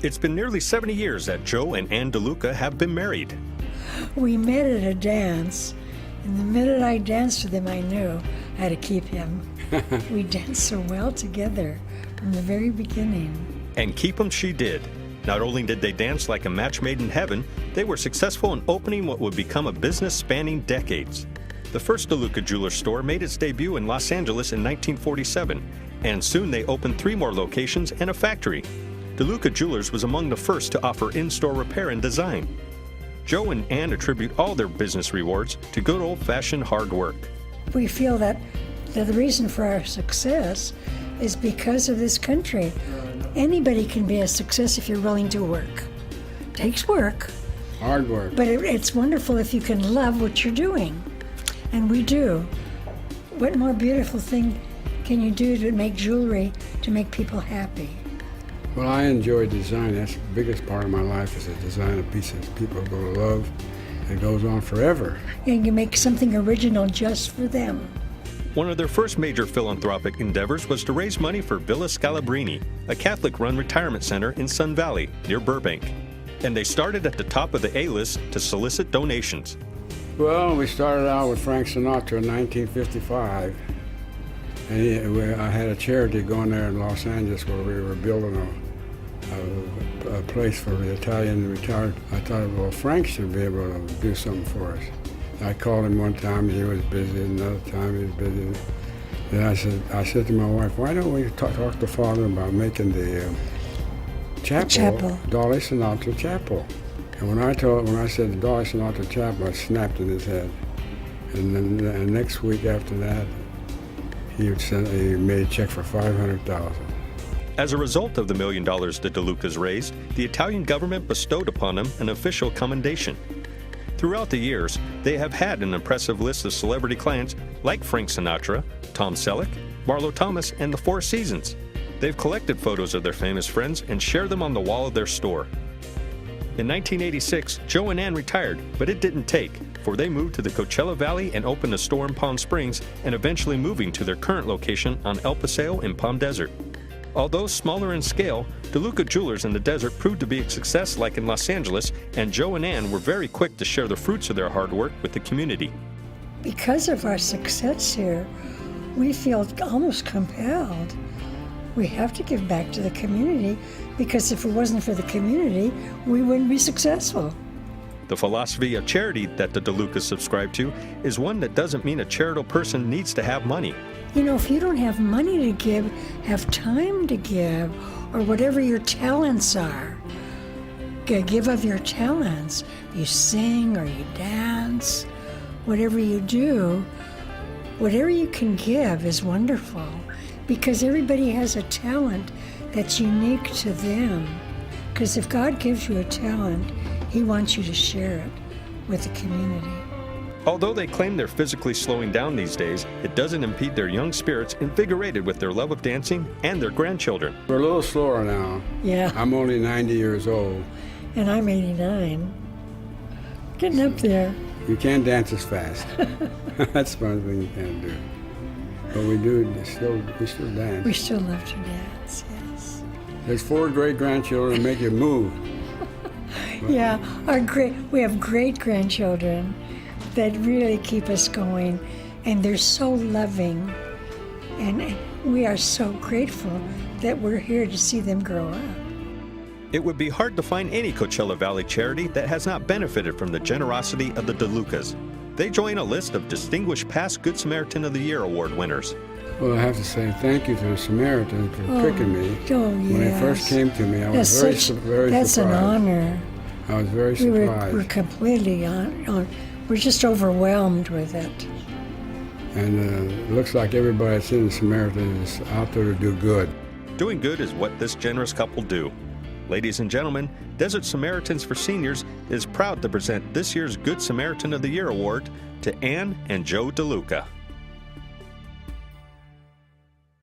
It's been nearly 70 years that Joe and Ann DeLuca have been married. We met at a dance, and the minute I danced with him, I knew I had to keep him. We danced so well together from the very beginning. And keep 'em she did. Not only did they dance like a match made in heaven, they were successful in opening what would become a business spanning decades. The first DeLuca Jewelers store made its debut in Los Angeles in 1947, and soon they opened 3 more locations and a factory. DeLuca Jewelers was among the first to offer in-store repair and design. Joe and Ann attribute all their business rewards to good old-fashioned hard work. We feel that the reason for our success is because of this country. Anybody can be a success if you're willing to work. It takes work. Hard work. But it's wonderful if you can love what you're doing. And we do. What more beautiful thing can you do to make jewelry to make people happy? Well, I enjoy design. That's the biggest part of my life, is to design a piece that people are going to love and goes on forever. And you make something original just for them. One of their first major philanthropic endeavors was to raise money for Villa Scalabrini, a Catholic-run retirement center in Sun Valley, near Burbank. And they started at the top of the A-list to solicit donations. Well, we started out with Frank Sinatra in 1955. And I had a charity going there in Los Angeles where we were building a place for the Italian retired. I thought, well, Frank should be able to do something for us. I called him one time, he was busy, another time he was busy. Then I said to my wife, why don't we talk to Father about making the chapel, Dolly Sinatra Chapel. And when I said the Dolly Sinatra Chapel, I snapped in his head. And then the next week after that, he made a check for $500,000. As a result of the $1 million the DeLucas raised, the Italian government bestowed upon them an official commendation. Throughout the years, they have had an impressive list of celebrity clients like Frank Sinatra, Tom Selleck, Marlo Thomas, and the Four Seasons. They've collected photos of their famous friends and share them on the wall of their store. In 1986, Joe and Ann retired, but it didn't take, for they moved to the Coachella Valley and opened a store in Palm Springs, and eventually moving to their current location on El Paseo in Palm Desert. Although smaller in scale, DeLuca Jewelers in the desert proved to be a success like in Los Angeles, and Joe and Ann were very quick to share the fruits of their hard work with the community. Because of our success here, we feel almost compelled. We have to give back to the community, because if it wasn't for the community, we wouldn't be successful. The philosophy of charity that the DeLucas subscribe to is one that doesn't mean a charitable person needs to have money. You know, if you don't have money to give, have time to give, or whatever your talents are, give of your talents. You sing or you dance, whatever you do, whatever you can give is wonderful, because everybody has a talent that's unique to them. Because if God gives you a talent, He wants you to share it with the community. Although they claim they're physically slowing down these days, it doesn't impede their young spirits, invigorated with their love of dancing and their grandchildren. We're a little slower now. Yeah. I'm only 90 years old. And I'm 89. Getting up there. You can't dance as fast. That's one thing you can't do. But we still dance. We still love to dance, yes. There's 4 great-grandchildren that make you move. Yeah, we have great-grandchildren that really keep us going, and they're so loving, and we are so grateful that we're here to see them grow up. It would be hard to find any Coachella Valley charity that has not benefited from the generosity of the DeLucas. They join a list of distinguished past Good Samaritan of the Year award winners. Well, I have to say thank you to the Samaritan for picking me. Oh, yes. When they first came to me, I was very surprised. That's an honor. I was very surprised. We're completely on. We're just overwhelmed with it. And it looks like everybody that's in the Samaritan is out there to do good. Doing good is what this generous couple do. Ladies and gentlemen, Desert Samaritans for Seniors is proud to present this year's Good Samaritan of the Year award to Ann and Joe DeLuca.